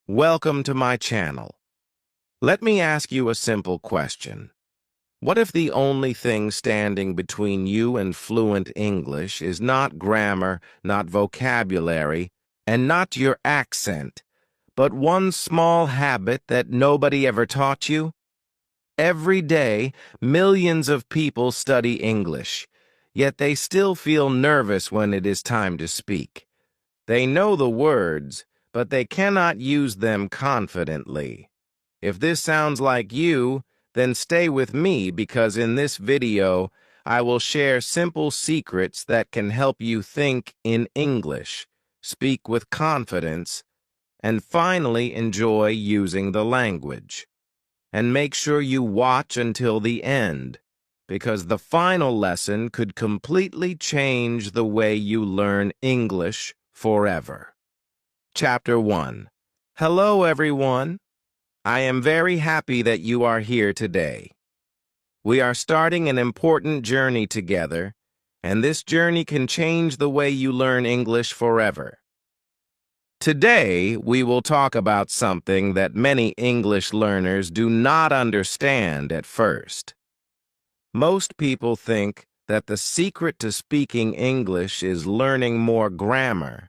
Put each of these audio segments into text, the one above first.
Welcome to my channel. Let me ask you a simple question. What if the only thing standing between you and fluent English is not grammar, not vocabulary, and not your accent, but one small habit that nobody ever taught you? Every day, millions of people study English, yet they still feel nervous when it is time to speak. They know the words, but they cannot use them confidently. If this sounds like you, then stay with me because in this video, I will share simple secrets that can help you think in English, speak with confidence, and finally enjoy using the language. And make sure you watch until the end, because the final lesson could completely change the way you learn English forever. Chapter 1. Hello, everyone. I am very happy that you are here today. We are starting an important journey together, and this journey can change the way you learn English forever. Today, we will talk about something that many English learners do not understand at first. Most people think that the secret to speaking English is learning more grammar,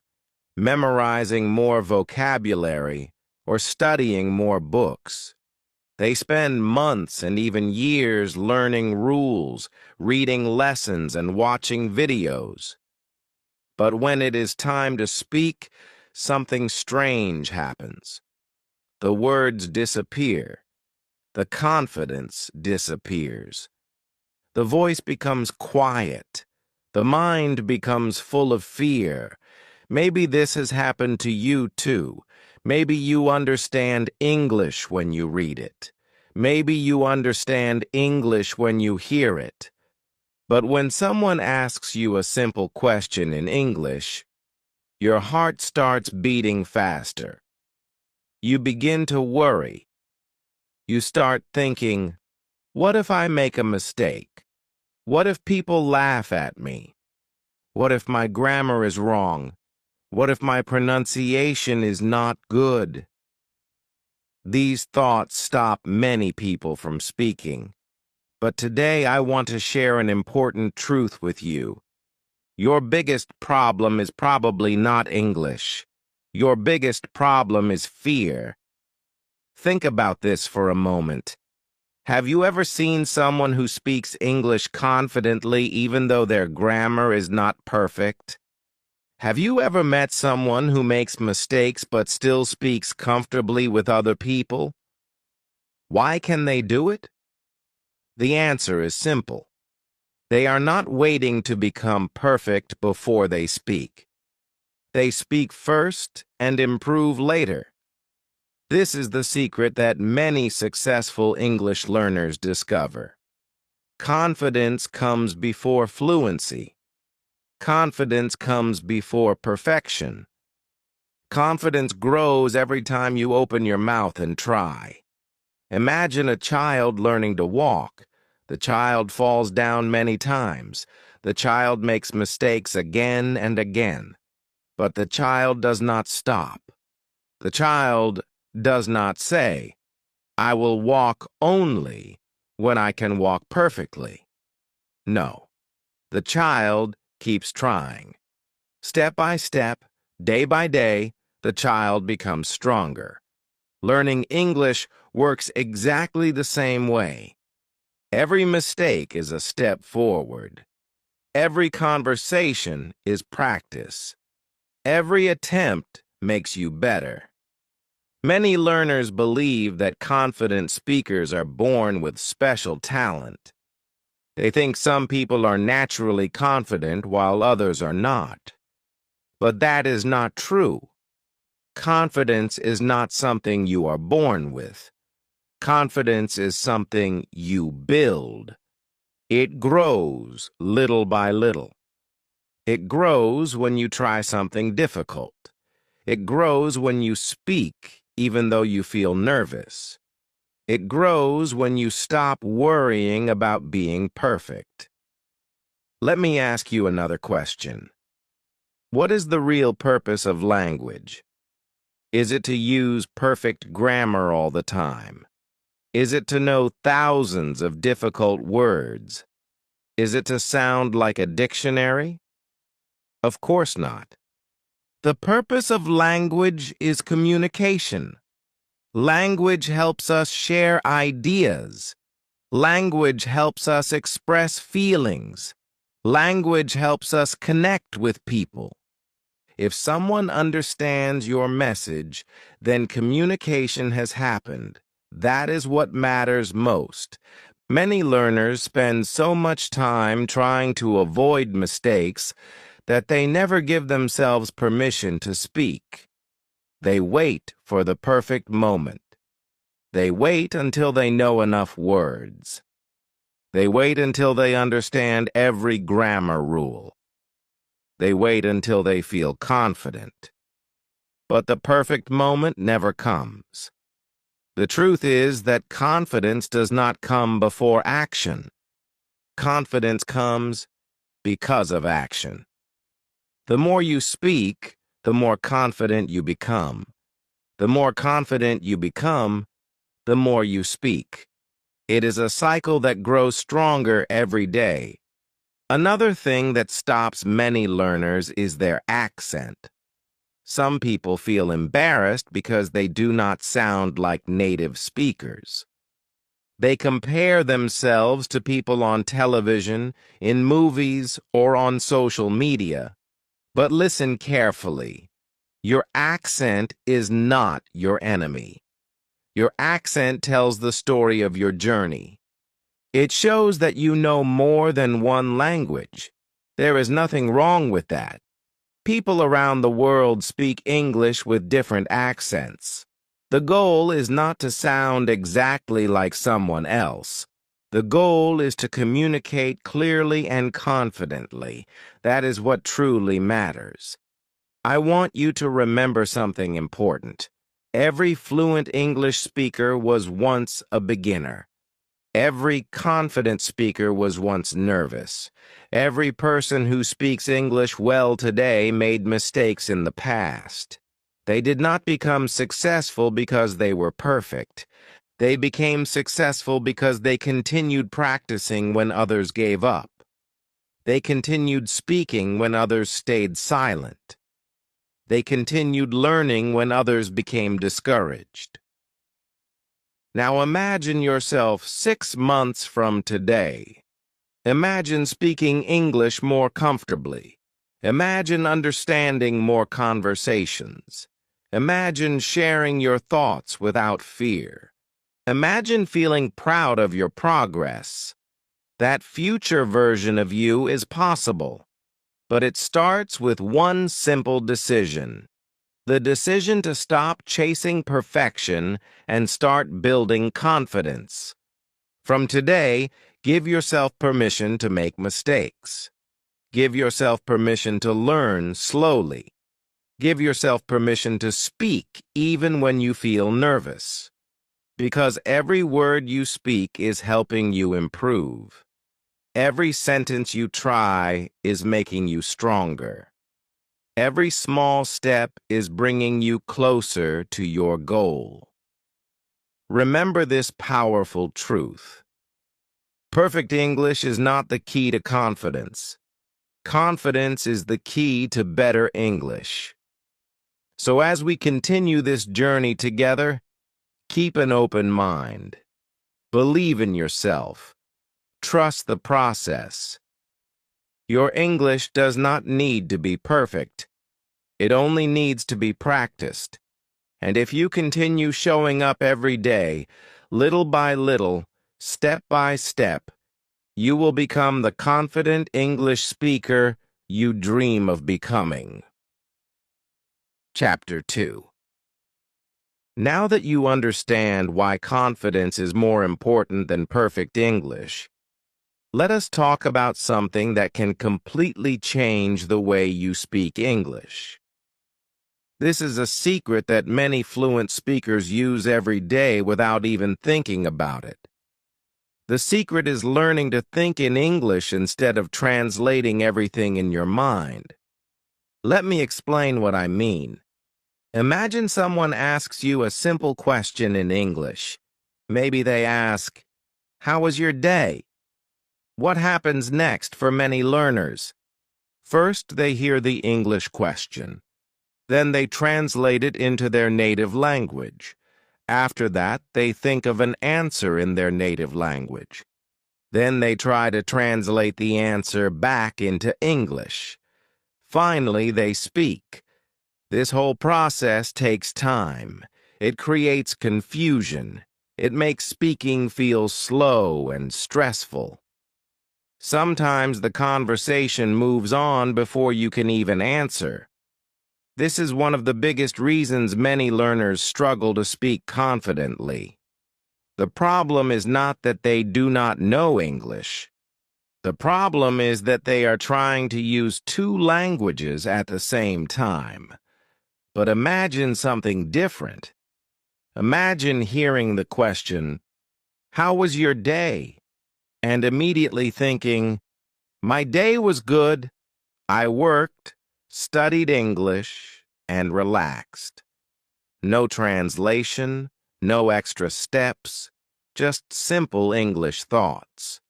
memorizing more vocabulary, or studying more books. They spend months and even years learning rules, reading lessons, and watching videos. But when it is time to speak, something strange happens. The words disappear. The confidence disappears. The voice becomes quiet. The mind becomes full of fear. Maybe this has happened to you too. Maybe you understand English when you read it. Maybe you understand English when you hear it. But when someone asks you a simple question in English, your heart starts beating faster. You begin to worry. You start thinking, what if I make a mistake? What if people laugh at me? What if my grammar is wrong? What if my pronunciation is not good? These thoughts stop many people from speaking. But today I want to share an important truth with you. Your biggest problem is probably not English. Your biggest problem is fear. Think about this for a moment. Have you ever seen someone who speaks English confidently even though their grammar is not perfect? Have you ever met someone who makes mistakes but still speaks comfortably with other people? Why can they do it? The answer is simple. They are not waiting to become perfect before they speak. They speak first and improve later. This is the secret that many successful English learners discover. Confidence comes before fluency. Confidence comes before perfection. Confidence grows every time you open your mouth and try. Imagine a child learning to walk. The child falls down many times. The child makes mistakes again and again. But the child does not stop. The child does not say, I will walk only when I can walk perfectly. No, the child keeps trying. Step by step, day by day, the child becomes stronger. Learning English works exactly the same way. Every mistake is a step forward. Every conversation is practice. Every attempt makes you better. Many learners believe that confident speakers are born with special talent. They think some people are naturally confident while others are not. But that is not true. Confidence is not something you are born with. Confidence is something you build. It grows little by little. It grows when you try something difficult. It grows when you speak, even though you feel nervous. It grows when you stop worrying about being perfect. Let me ask you another question. What is the real purpose of language? Is it to use perfect grammar all the time? Is it to know thousands of difficult words? Is it to sound like a dictionary? Of course not. The purpose of language is communication. Language helps us share ideas. Language helps us express feelings. Language helps us connect with people. If someone understands your message, then communication has happened. That is what matters most. Many learners spend so much time trying to avoid mistakes that they never give themselves permission to speak. They wait for the perfect moment. They wait until they know enough words. They wait until they understand every grammar rule. They wait until they feel confident. But the perfect moment never comes. The truth is that confidence does not come before action. Confidence comes because of action. The more you speak, the more confident you become. The more confident you become, the more you speak. It is a cycle that grows stronger every day. Another thing that stops many learners is their accent. Some people feel embarrassed because they do not sound like native speakers. They compare themselves to people on television, in movies, or on social media. But listen carefully. Your accent is not your enemy. Your accent tells the story of your journey. It shows that you know more than one language. There is nothing wrong with that. People around the world speak English with different accents. The goal is not to sound exactly like someone else. The goal is to communicate clearly and confidently. That is what truly matters. I want you to remember something important. Every fluent English speaker was once a beginner. Every confident speaker was once nervous. Every person who speaks English well today made mistakes in the past. They did not become successful because they were perfect. They became successful because they continued practicing when others gave up. They continued speaking when others stayed silent. They continued learning when others became discouraged. Now imagine yourself 6 months from today. Imagine speaking English more comfortably. Imagine understanding more conversations. Imagine sharing your thoughts without fear. Imagine feeling proud of your progress. That future version of you is possible, but it starts with one simple decision. The decision to stop chasing perfection and start building confidence. From today, give yourself permission to make mistakes. Give yourself permission to learn slowly. Give yourself permission to speak even when you feel nervous. Because every word you speak is helping you improve. Every sentence you try is making you stronger. Every small step is bringing you closer to your goal. Remember this powerful truth. Perfect English is not the key to confidence. Confidence is the key to better English. So as we continue this journey together, keep an open mind. Believe in yourself. Trust the process. Your English does not need to be perfect. It only needs to be practiced. And if you continue showing up every day, little by little, step by step, you will become the confident English speaker you dream of becoming. Chapter 2. Now that you understand why confidence is more important than perfect English, let us talk about something that can completely change the way you speak English. This is a secret that many fluent speakers use every day without even thinking about it. The secret is learning to think in English instead of translating everything in your mind. Let me explain what I mean. Imagine someone asks you a simple question in English. Maybe they ask, "How was your day?" What happens next for many learners? First, they hear the English question. Then they translate it into their native language. After that, they think of an answer in their native language. Then they try to translate the answer back into English. Finally, they speak. This whole process takes time. It creates confusion. It makes speaking feel slow and stressful. Sometimes the conversation moves on before you can even answer. This is one of the biggest reasons many learners struggle to speak confidently. The problem is not that they do not know English. The problem is that they are trying to use two languages at the same time. But imagine something different. Imagine hearing the question, "How was your day?" and immediately thinking, "My day was good. I worked, studied English, and relaxed." No translation, no extra steps, just simple English thoughts.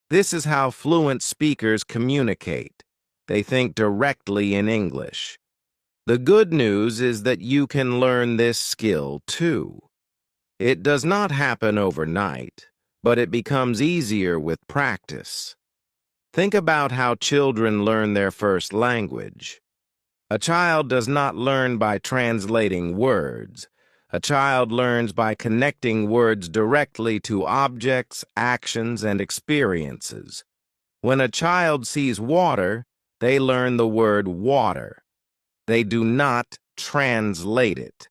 This is how fluent speakers communicate. They think directly in English. The good news is that you can learn this skill too. It does not happen overnight, but it becomes easier with practice. Think about how children learn their first language. A child does not learn by translating words. A child learns by connecting words directly to objects, actions, and experiences. When a child sees water, they learn the word water. They do not translate it.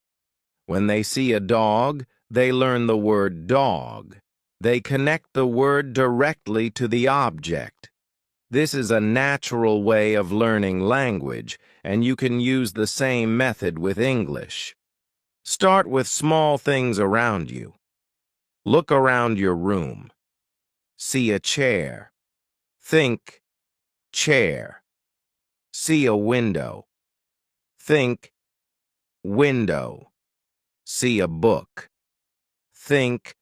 When they see a dog, they learn the word dog. They connect the word directly to the object. This is a natural way of learning language, and you can use the same method with English. Start with small things around you. Look around your room. See a chair. Think, chair. See a window. Think, window. See a book. Think,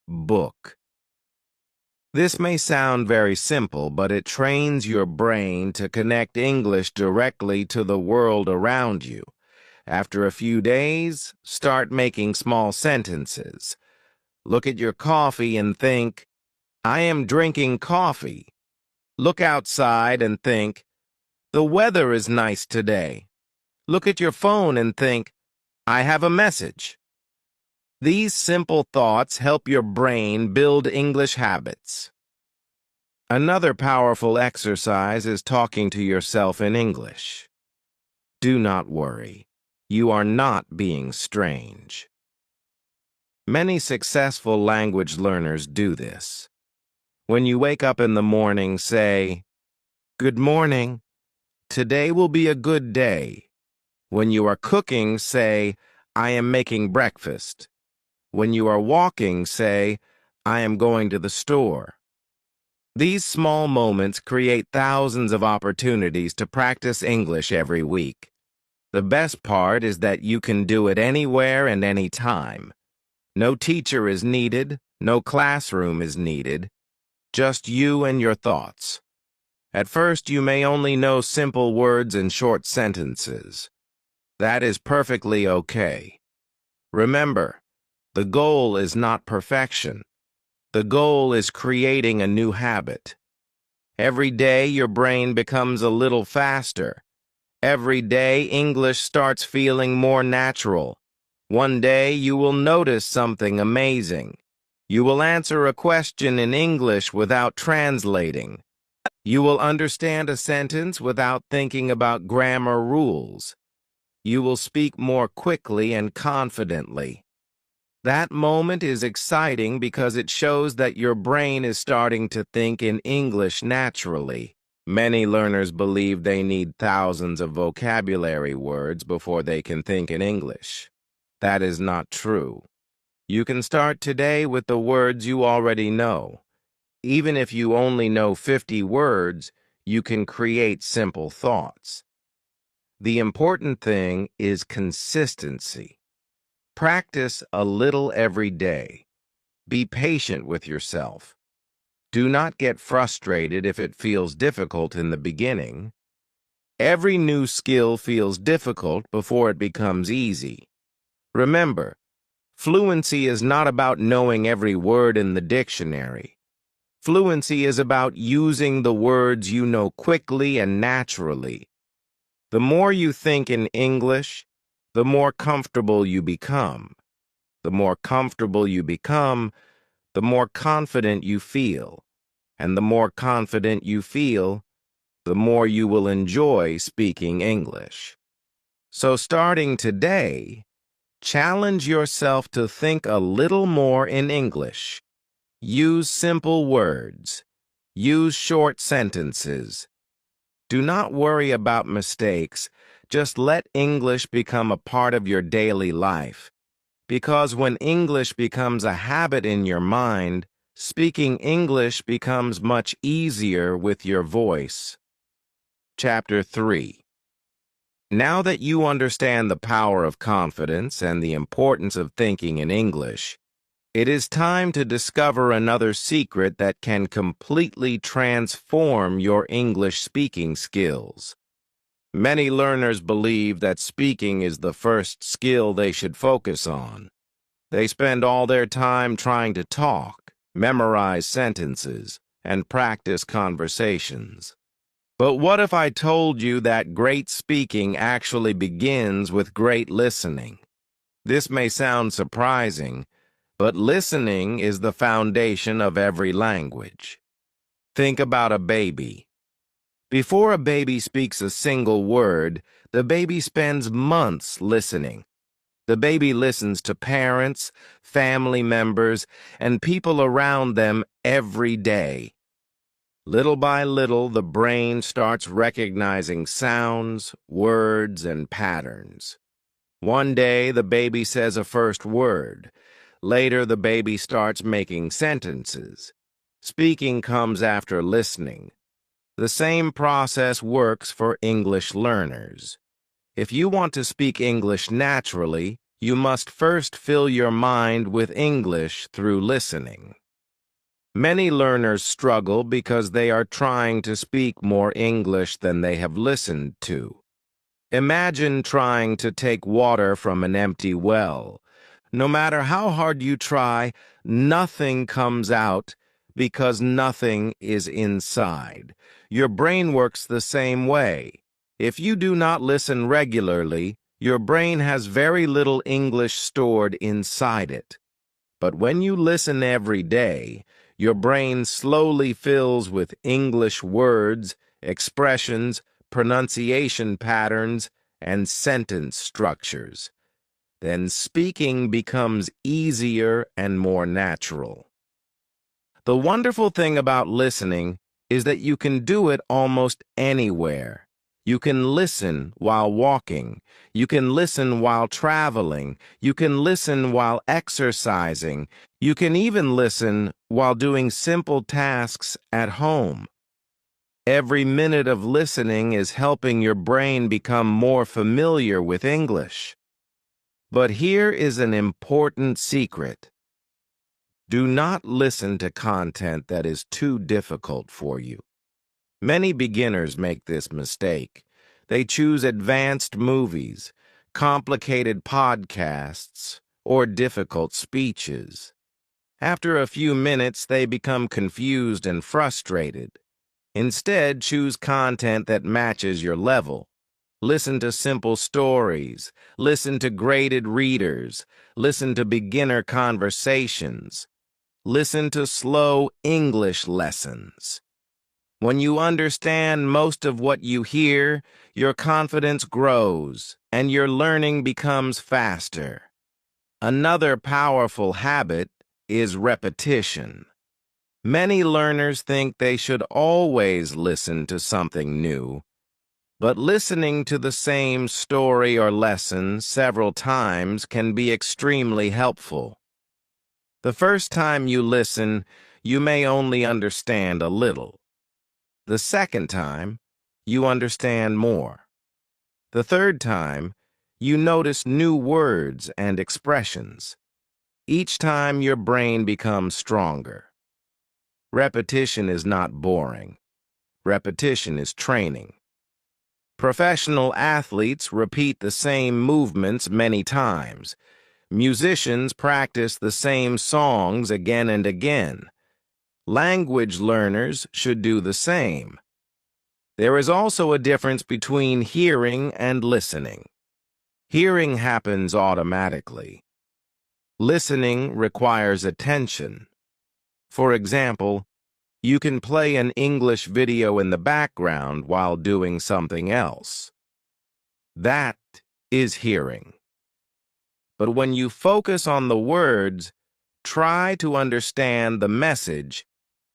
book. This may sound very simple, but it trains your brain to connect English directly to the world around you. After a few days, start making small sentences. Look at your coffee and think, "I am drinking coffee." Look outside and think, "The weather is nice today." Look at your phone and think, "I have a message." These simple thoughts help your brain build English habits. Another powerful exercise is talking to yourself in English. Do not worry. You are not being strange. Many successful language learners do this. When you wake up in the morning, say, "Good morning. Today will be a good day." When you are cooking, say, "I am making breakfast." When you are walking, say, "I am going to the store." These small moments create thousands of opportunities to practice English every week. The best part is that you can do it anywhere and anytime. No teacher is needed, no classroom is needed, just you and your thoughts. At first, you may only know simple words and short sentences. That is perfectly okay. Remember, the goal is not perfection. The goal is creating a new habit. Every day, your brain becomes a little faster. Every day, English starts feeling more natural. One day, you will notice something amazing. You will answer a question in English without translating. You will understand a sentence without thinking about grammar rules. You will speak more quickly and confidently. That moment is exciting because it shows that your brain is starting to think in English naturally. Many learners believe they need thousands of vocabulary words before they can think in English. That is not true. You can start today with the words you already know. Even if you only know 50 words, you can create simple thoughts. The important thing is consistency. Practice a little every day. Be patient with yourself. Do not get frustrated if it feels difficult in the beginning. Every new skill feels difficult before it becomes easy. Remember, fluency is not about knowing every word in the dictionary. Fluency is about using the words you know quickly and naturally. The more you think in English, the more comfortable you become. The more comfortable you become, the more confident you feel. And the more confident you feel, the more you will enjoy speaking English. So starting today, challenge yourself to think a little more in English. Use simple words. Use short sentences. Do not worry about mistakes. Just let English become a part of your daily life. Because when English becomes a habit in your mind, speaking English becomes much easier with your voice. Chapter 3. Now that you understand the power of confidence and the importance of thinking in English, it is time to discover another secret that can completely transform your English speaking skills. Many learners believe that speaking is the first skill they should focus on. They spend all their time trying to talk, memorize sentences, and practice conversations. But what if I told you that great speaking actually begins with great listening? This may sound surprising, but listening is the foundation of every language. Think about a baby. Before a baby speaks a single word, the baby spends months listening. The baby listens to parents, family members, and people around them every day. Little by little, the brain starts recognizing sounds, words, and patterns. One day, the baby says a first word. Later, the baby starts making sentences. Speaking comes after listening. The same process works for English learners. If you want to speak English naturally, you must first fill your mind with English through listening. Many learners struggle because they are trying to speak more English than they have listened to. Imagine trying to take water from an empty well. No matter how hard you try, nothing comes out because nothing is inside. Your brain works the same way. If you do not listen regularly, your brain has very little English stored inside it. But when you listen every day, your brain slowly fills with English words, expressions, pronunciation patterns, and sentence structures. Then speaking becomes easier and more natural. The wonderful thing about listening is that you can do it almost anywhere. You can listen while walking. You can listen while traveling. You can listen while exercising. You can even listen while doing simple tasks at home. Every minute of listening is helping your brain become more familiar with English. But here is an important secret. Do not listen to content that is too difficult for you. Many beginners make this mistake. They choose advanced movies, complicated podcasts, or difficult speeches. After a few minutes, they become confused and frustrated. Instead, choose content that matches your level. Listen to simple stories. Listen to graded readers. Listen to beginner conversations. Listen to slow English lessons. When you understand most of what you hear, your confidence grows and your learning becomes faster. Another powerful habit is repetition. Many learners think they should always listen to something new, but listening to the same story or lesson several times can be extremely helpful. The first time you listen, you may only understand a little. The second time, you understand more. The third time, you notice new words and expressions. Each time your brain becomes stronger. Repetition is not boring. Repetition is training. Professional athletes repeat the same movements many times. Musicians practice the same songs again and again. Language learners should do the same. There is also a difference between hearing and listening. Hearing happens automatically. Listening requires attention. For example, you can play an English video in the background while doing something else. That is hearing. But when you focus on the words, try to understand the message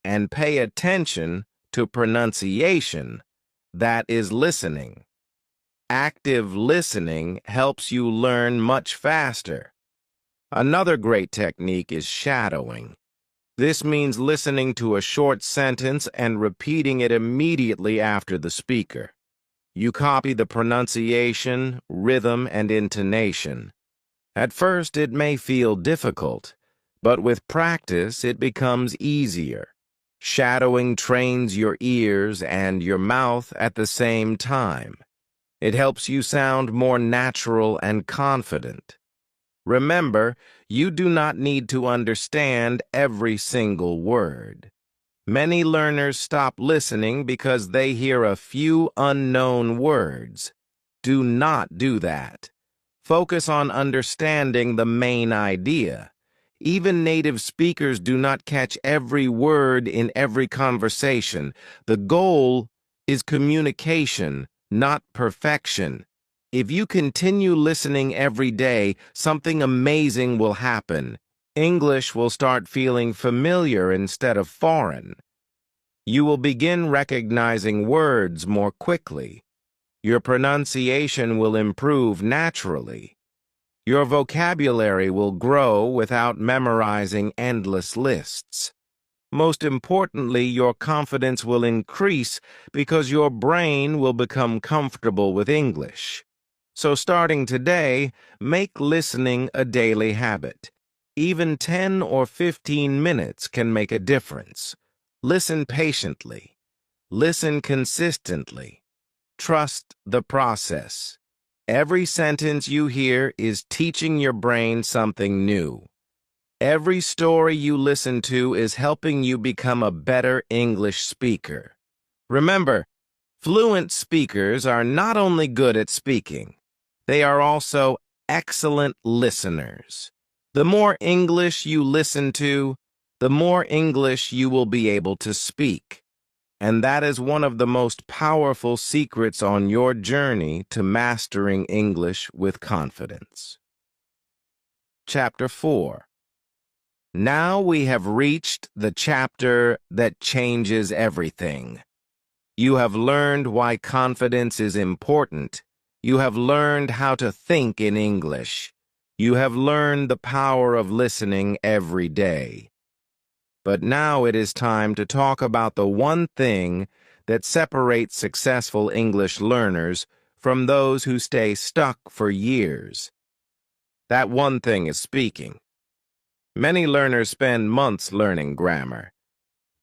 and pay attention to pronunciation. That is listening. Active listening helps you learn much faster. Another great technique is shadowing. This means listening to a short sentence and repeating it immediately after the speaker. You copy the pronunciation, rhythm, and intonation. At first, it may feel difficult, but with practice, it becomes easier. Shadowing trains your ears and your mouth at the same time. It helps you sound more natural and confident. Remember, you do not need to understand every single word. Many learners stop listening because they hear a few unknown words. Do not do that. Focus on understanding the main idea. Even native speakers do not catch every word in every conversation. The goal is communication, not perfection. If you continue listening every day, something amazing will happen. English will start feeling familiar instead of foreign. You will begin recognizing words more quickly. Your pronunciation will improve naturally. Your vocabulary will grow without memorizing endless lists. Most importantly, your confidence will increase because your brain will become comfortable with English. So starting today, make listening a daily habit. Even 10 or 15 minutes can make a difference. Listen patiently. Listen consistently. Trust the process. Every sentence you hear is teaching your brain something new. Every story you listen to is helping you become a better English speaker. Remember, fluent speakers are not only good at speaking, they are also excellent listeners. The more English you listen to, the more English you will be able to speak. And that is one of the most powerful secrets on your journey to mastering English with confidence. Chapter 4. Now we have reached the chapter that changes everything. You have learned why confidence is important. You have learned how to think in English. You have learned the power of listening every day. But now it is time to talk about the one thing that separates successful English learners from those who stay stuck for years. That one thing is speaking. Many learners spend months learning grammar.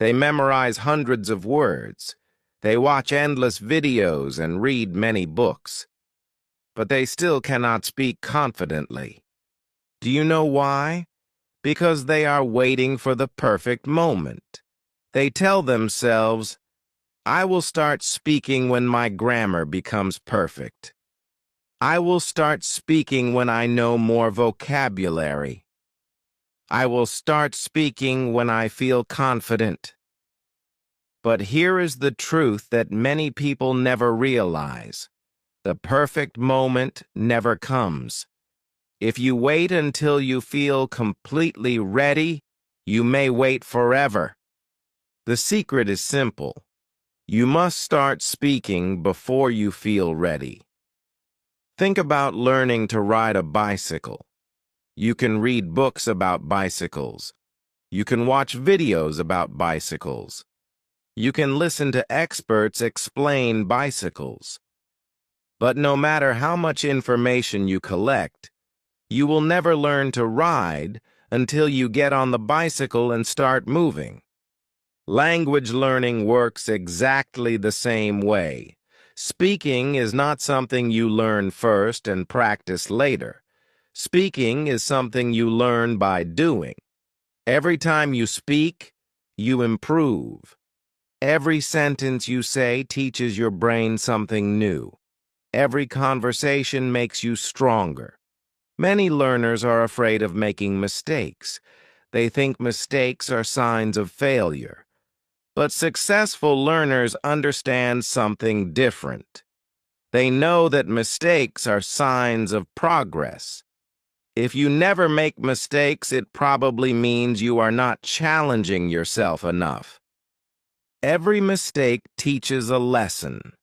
They memorize hundreds of words. They watch endless videos and read many books. But they still cannot speak confidently. Do you know why? Because they are waiting for the perfect moment. They tell themselves, I will start speaking when my grammar becomes perfect. I will start speaking when I know more vocabulary. I will start speaking when I feel confident. But here is the truth that many people never realize. The perfect moment never comes. If you wait until you feel completely ready, you may wait forever. The secret is simple. You must start speaking before you feel ready. Think about learning to ride a bicycle. You can read books about bicycles. You can watch videos about bicycles. You can listen to experts explain bicycles. But no matter how much information you collect, you will never learn to ride until you get on the bicycle and start moving. Language learning works exactly the same way. Speaking is not something you learn first and practice later. Speaking is something you learn by doing. Every time you speak, you improve. Every sentence you say teaches your brain something new. Every conversation makes you stronger. Many learners are afraid of making mistakes. They think mistakes are signs of failure. But successful learners understand something different. They know that mistakes are signs of progress. If you never make mistakes, it probably means you are not challenging yourself enough. Every mistake teaches a lesson.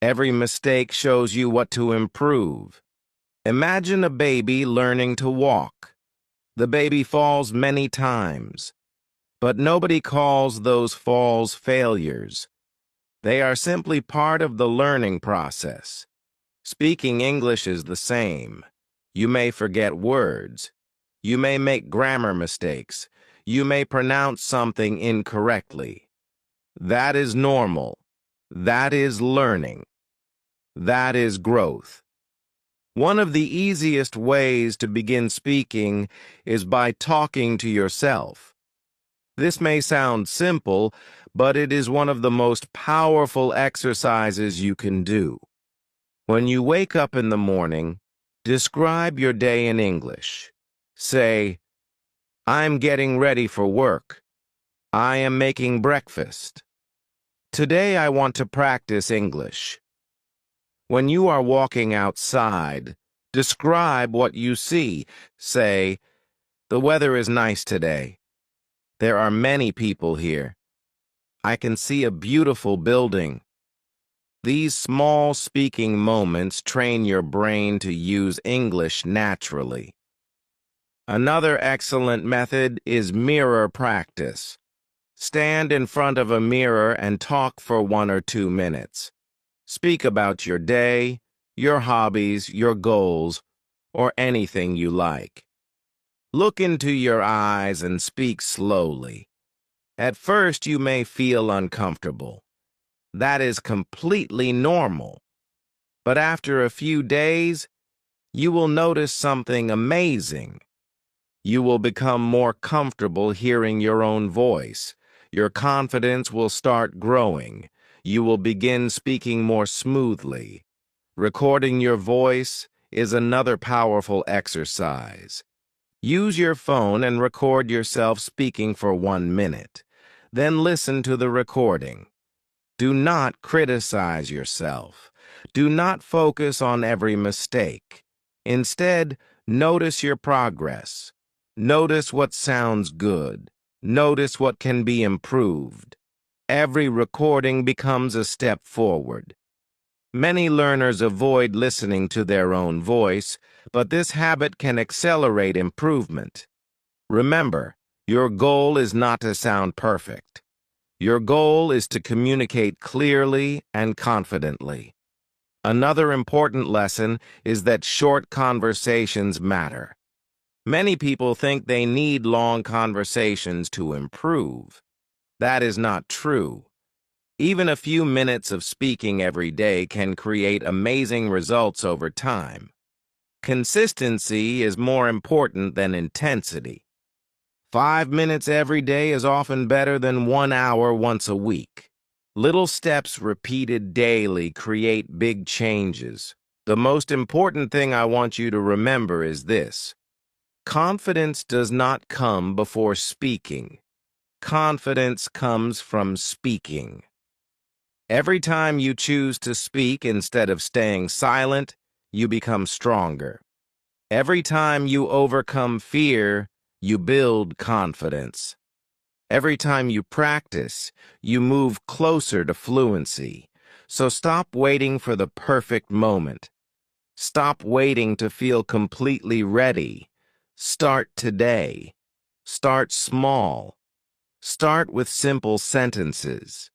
Every mistake shows you what to improve. Imagine a baby learning to walk. The baby falls many times, but nobody calls those falls failures. They are simply part of the learning process. Speaking English is the same. You may forget words. You may make grammar mistakes. You may pronounce something incorrectly. That is normal. That is learning. That is growth. One of the easiest ways to begin speaking is by talking to yourself. This may sound simple, but it is one of the most powerful exercises you can do. When you wake up in the morning, describe your day in English. Say, I'm getting ready for work. I am making breakfast. Today I want to practice English. When you are walking outside, describe what you see. Say, the weather is nice today. There are many people here. I can see a beautiful building. These small speaking moments train your brain to use English naturally. Another excellent method is mirror practice. Stand in front of a mirror and talk for 1 or 2 minutes. Speak about your day, your hobbies, your goals, or anything you like. Look into your eyes and speak slowly. At first, you may feel uncomfortable. That is completely normal. But after a few days, you will notice something amazing. You will become more comfortable hearing your own voice. Your confidence will start growing. You will begin speaking more smoothly. Recording your voice is another powerful exercise. Use your phone and record yourself speaking for 1 minute. Then listen to the recording. Do not criticize yourself. Do not focus on every mistake. Instead, notice your progress. Notice what sounds good. Notice what can be improved. Every recording becomes a step forward. Many learners avoid listening to their own voice, but this habit can accelerate improvement. Remember, your goal is not to sound perfect. Your goal is to communicate clearly and confidently. Another important lesson is that short conversations matter. Many people think they need long conversations to improve. That is not true. Even a few minutes of speaking every day can create amazing results over time. Consistency is more important than intensity. 5 minutes every day is often better than 1 hour once a week. Little steps repeated daily create big changes. The most important thing I want you to remember is this. Confidence does not come before speaking. Confidence comes from speaking. Every time you choose to speak instead of staying silent, you become stronger. Every time you overcome fear, you build confidence. Every time you practice, you move closer to fluency. So stop waiting for the perfect moment. Stop waiting to feel completely ready. Start today. Start small. Start with simple sentences.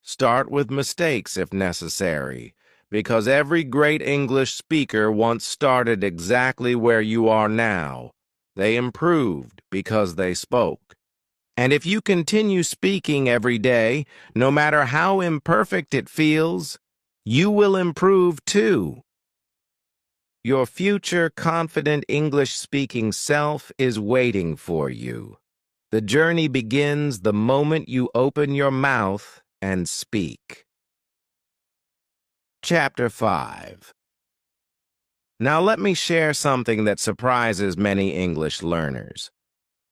Start with mistakes if necessary. because every great English speaker once started exactly where you are now. They improved because they spoke. And if you continue speaking every day, no matter how imperfect it feels, you will improve too. Your future confident English-speaking self is waiting for you. The journey begins the moment you open your mouth and speak. Chapter 5. Now let me share something that surprises many English learners.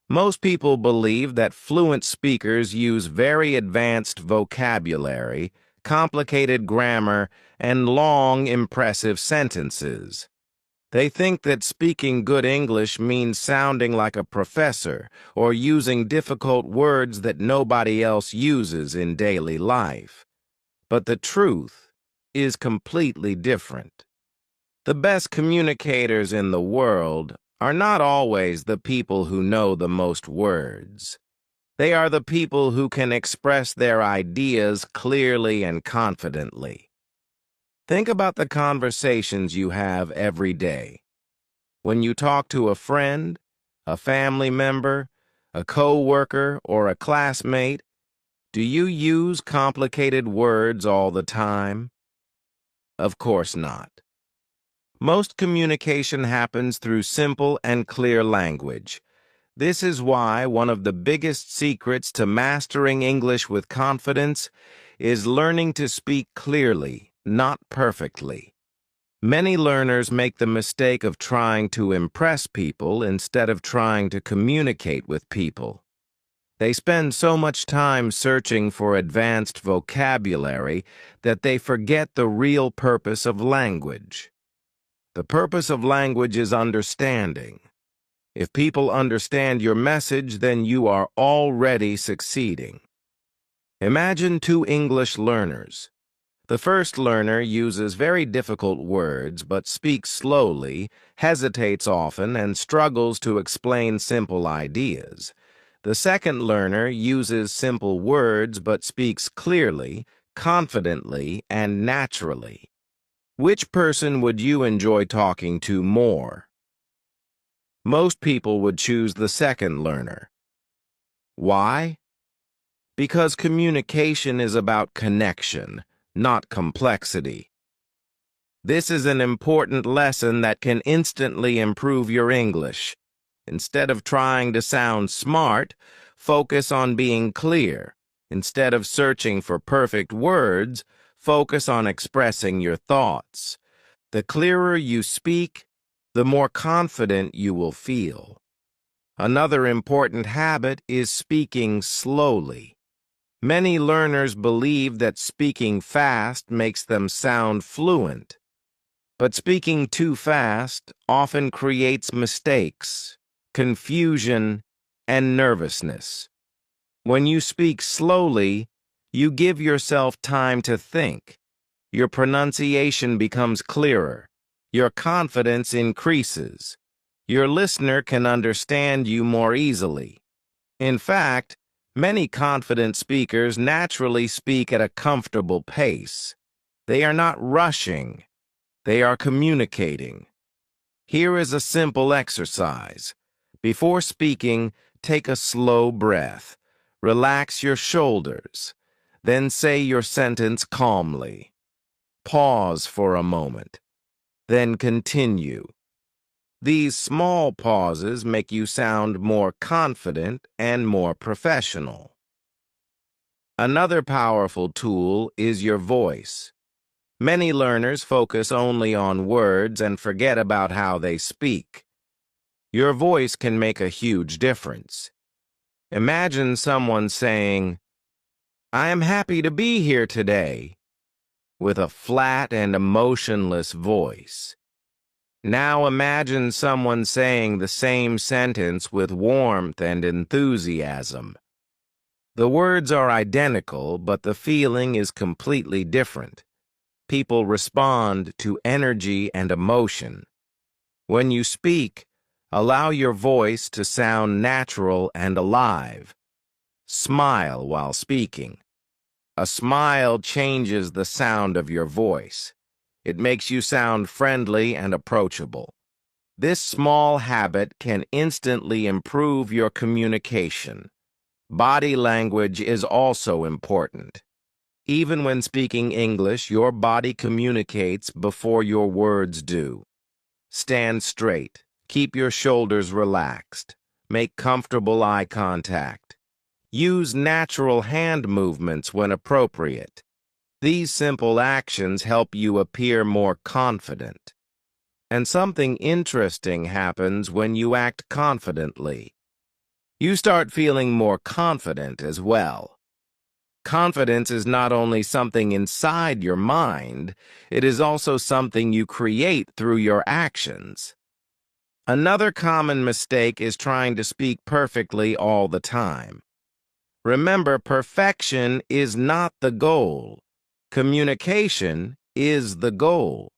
Most people believe that fluent speakers use very advanced vocabulary, complicated grammar, and long, impressive sentences. They think that speaking good English means sounding like a professor or using difficult words that nobody else uses in daily life. But the truth is completely different. The best communicators in the world are not always the people who know the most words. They are the people who can express their ideas clearly and confidently. Think about the conversations you have every day. When you talk to a friend, a family member, a co-worker, or a classmate, do you use complicated words all the time? Of course not. Most communication happens through simple and clear language. This is why one of the biggest secrets to mastering English with confidence is learning to speak clearly, not perfectly. Many learners make the mistake of trying to impress people instead of trying to communicate with people. They spend so much time searching for advanced vocabulary that they forget the real purpose of language. The purpose of language is understanding. If people understand your message, then you are already succeeding. Imagine two English learners. The first learner uses very difficult words but speaks slowly, hesitates often, and struggles to explain simple ideas. The second learner uses simple words but speaks clearly, confidently, and naturally. Which person would you enjoy talking to more? Most people would choose the second learner. Why? Because communication is about connection, not complexity. This is an important lesson that can instantly improve your English. Instead of trying to sound smart, focus on being clear. Instead of searching for perfect words, focus on expressing your thoughts. The clearer you speak, the more confident you will feel. Another important habit is speaking slowly. Many learners believe that speaking fast makes them sound fluent. But speaking too fast often creates mistakes, confusion, and nervousness. When you speak slowly, you give yourself time to think. Your pronunciation becomes clearer. Your confidence increases. Your listener can understand you more easily. In fact, many confident speakers naturally speak at a comfortable pace. They are not rushing. They are communicating. Here is a simple exercise. Before speaking, take a slow breath. Relax your shoulders. Then say your sentence calmly. Pause for a moment. Then continue. These small pauses make you sound more confident and more professional. Another powerful tool is your voice. Many learners focus only on words and forget about how they speak. Your voice can make a huge difference. Imagine someone saying, "I am happy to be here today," with a flat and emotionless voice. Now imagine someone saying the same sentence with warmth and enthusiasm. The words are identical, but the feeling is completely different. People respond to energy and emotion. When you speak, allow your voice to sound natural and alive. Smile while speaking. A smile changes the sound of your voice. It makes you sound friendly and approachable. This small habit can instantly improve your communication. Body language is also important. Even when speaking English, your body communicates before your words do. Stand straight. Keep your shoulders relaxed. Make comfortable eye contact. Use natural hand movements when appropriate. These simple actions help you appear more confident. And something interesting happens when you act confidently. You start feeling more confident as well. Confidence is not only something inside your mind, it is also something you create through your actions. Another common mistake is trying to speak perfectly all the time. Remember, perfection is not the goal. Communication is the goal.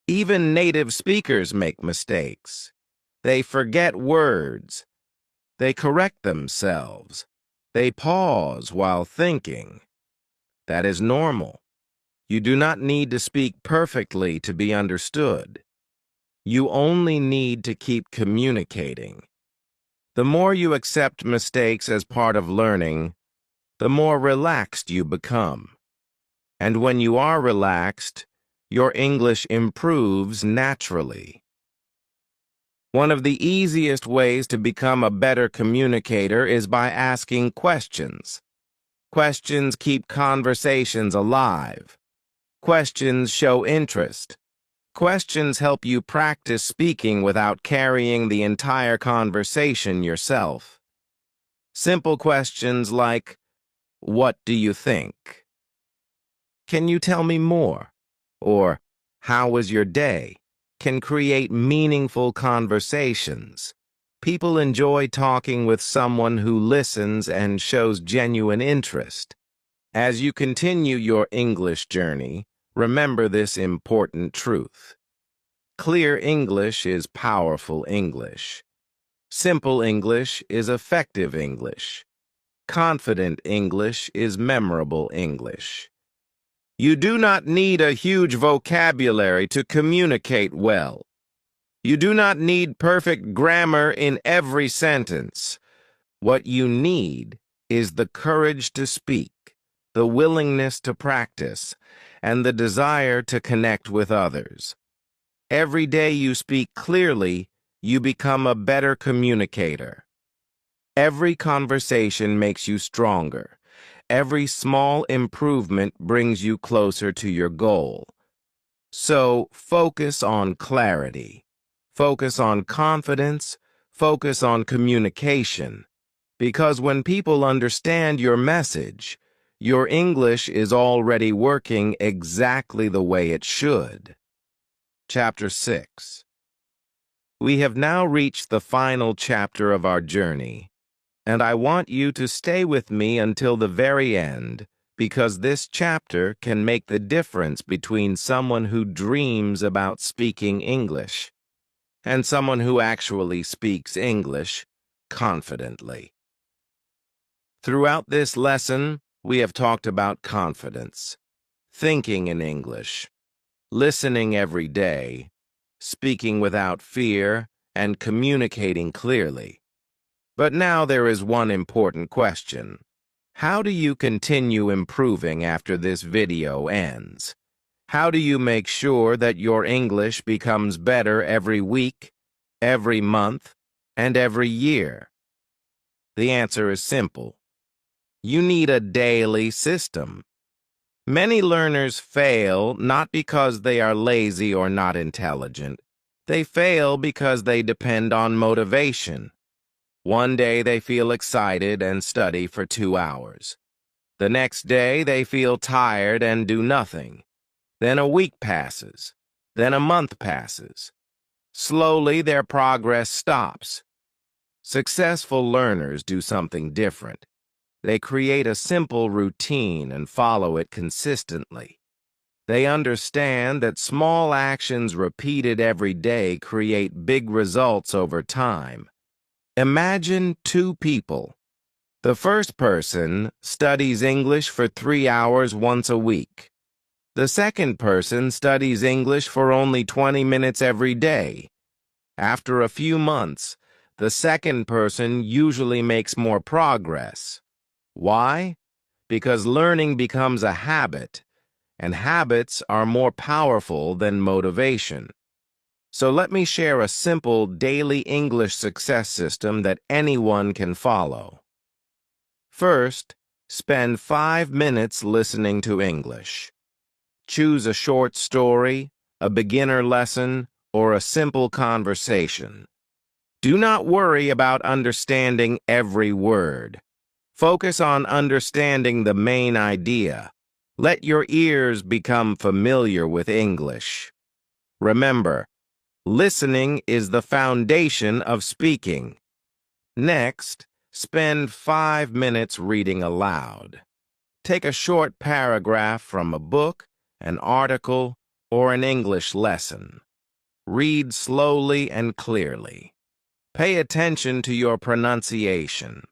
Even native speakers make mistakes. They forget words. They correct themselves. They pause while thinking. That is normal. You do not need to speak perfectly to be understood. You only need to keep communicating. The more you accept mistakes as part of learning, the more relaxed you become. And when you are relaxed, your English improves naturally. One of the easiest ways to become a better communicator is by asking questions. Questions keep conversations alive. Questions show interest. Questions help you practice speaking without carrying the entire conversation yourself. Simple questions like, "What do you think?" "Can you tell me more?" Or, "How was your day?" can create meaningful conversations. People enjoy talking with someone who listens and shows genuine interest. As you continue your English journey, remember this important truth. Clear English is powerful English. Simple English is effective English. Confident English is memorable English. You do not need a huge vocabulary to communicate well. You do not need perfect grammar in every sentence. What you need is the courage to speak, the willingness to practice, and the desire to connect with others. Every day you speak clearly, you become a better communicator. Every conversation makes you stronger. Every small improvement brings you closer to your goal. So focus on clarity. Focus on confidence. Focus on communication. Because when people understand your message, your English is already working exactly the way it should. Chapter 6. We have now reached the final chapter of our journey, and I want you to stay with me until the very end, because this chapter can make the difference between someone who dreams about speaking English and someone who actually speaks English confidently. Throughout this lesson, we have talked about confidence, thinking in English, listening every day, speaking without fear, and communicating clearly. But now there is one important question. How do you continue improving after this video ends? How do you make sure that your English becomes better every week, every month, and every year? The answer is simple. You need a daily system. Many learners fail not because they are lazy or not intelligent. They fail because they depend on motivation. One day they feel excited and study for 2 hours. The next day they feel tired and do nothing. Then a week passes. Then a month passes. Slowly their progress stops. Successful learners do something different. They create a simple routine and follow it consistently. They understand that small actions repeated every day create big results over time. Imagine two people. The first person studies English for 3 hours once a week. The second person studies English for only 20 minutes every day. After a few months, the second person usually makes more progress. Why? Because learning becomes a habit, and habits are more powerful than motivation. So let me share a simple daily English success system that anyone can follow. First, spend 5 minutes listening to English. Choose a short story, a beginner lesson, or a simple conversation. Do not worry about understanding every word. Focus on understanding the main idea. Let your ears become familiar with English. Remember, listening is the foundation of speaking. Next, spend 5 minutes reading aloud. Take a short paragraph from a book, an article, or an English lesson. Read slowly and clearly. Pay attention to your pronunciation.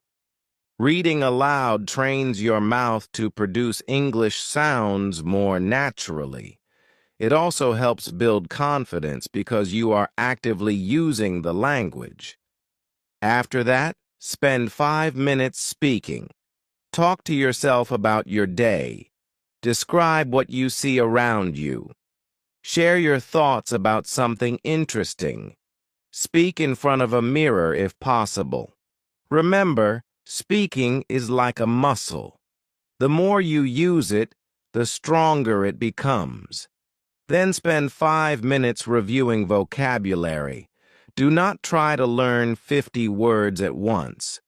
Reading aloud trains your mouth to produce English sounds more naturally. It also helps build confidence because you are actively using the language. After that, spend 5 minutes speaking. Talk to yourself about your day. Describe what you see around you. Share your thoughts about something interesting. Speak in front of a mirror if possible. Remember, speaking is like a muscle. The more you use it, the stronger it becomes. Then spend 5 minutes reviewing vocabulary. Do not try to learn 50 words at once.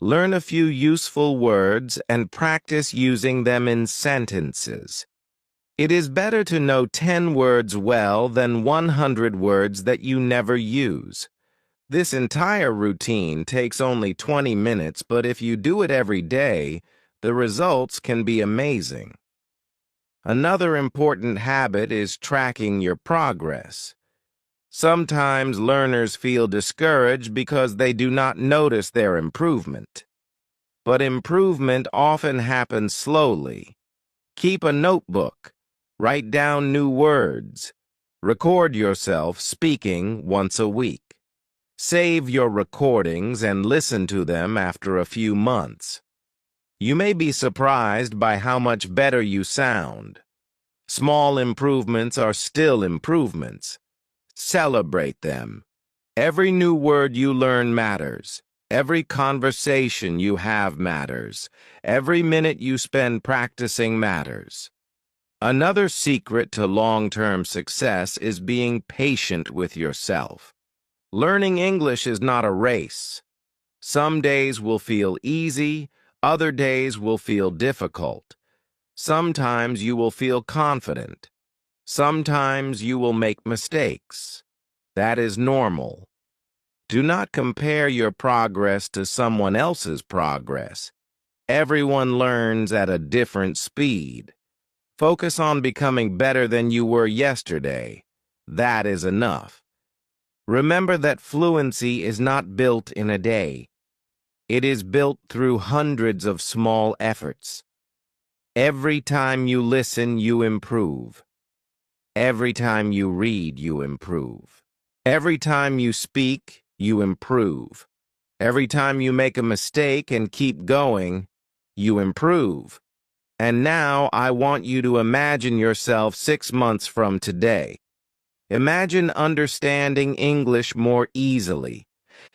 Learn a few useful words and practice using them in sentences. It is better to know 10 words well than 100 words that you never use. This entire routine takes only 20 minutes, but if you do it every day, the results can be amazing. Another important habit is tracking your progress. Sometimes learners feel discouraged because they do not notice their improvement. But improvement often happens slowly. Keep a notebook. Write down new words. Record yourself speaking once a week. Save your recordings and listen to them after a few months. You may be surprised by how much better you sound. Small improvements are still improvements. Celebrate them. Every new word you learn matters. Every conversation you have matters. Every minute you spend practicing matters. Another secret to long-term success is being patient with yourself. Learning English is not a race. Some days will feel easy, other days will feel difficult. Sometimes you will feel confident. Sometimes you will make mistakes. That is normal. Do not compare your progress to someone else's progress. Everyone learns at a different speed. Focus on becoming better than you were yesterday. That is enough. Remember that fluency is not built in a day. It is built through hundreds of small efforts. Every time you listen, you improve. Every time you read, you improve. Every time you speak, you improve. Every time you make a mistake and keep going, you improve. And now I want you to imagine yourself 6 months from today. Imagine understanding English more easily.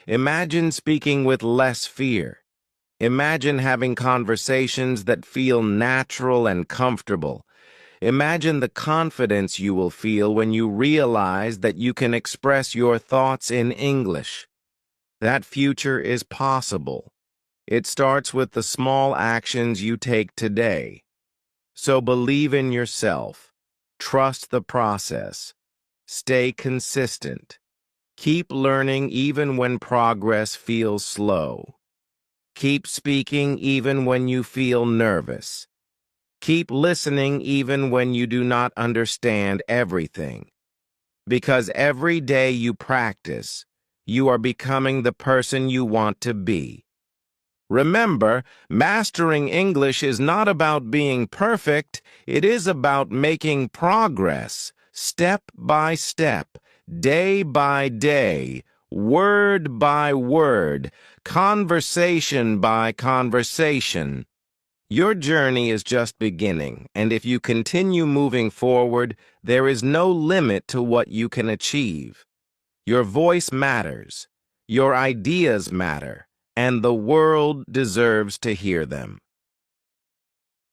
Imagine speaking with less fear. Imagine having conversations that feel natural and comfortable. Imagine the confidence you will feel when you realize that you can express your thoughts in English. That future is possible. It starts with the small actions you take today. So believe in yourself. Trust the process. Stay consistent. Keep learning even when progress feels slow. Keep speaking even when you feel nervous. Keep listening even when you do not understand everything. Because every day you practice, you are becoming the person you want to be. Remember, mastering English is not about being perfect, it is about making progress, step by step, day by day, word by word, conversation by conversation. Your journey is just beginning, and if you continue moving forward, there is no limit to what you can achieve. Your voice matters, your ideas matter, and the world deserves to hear them.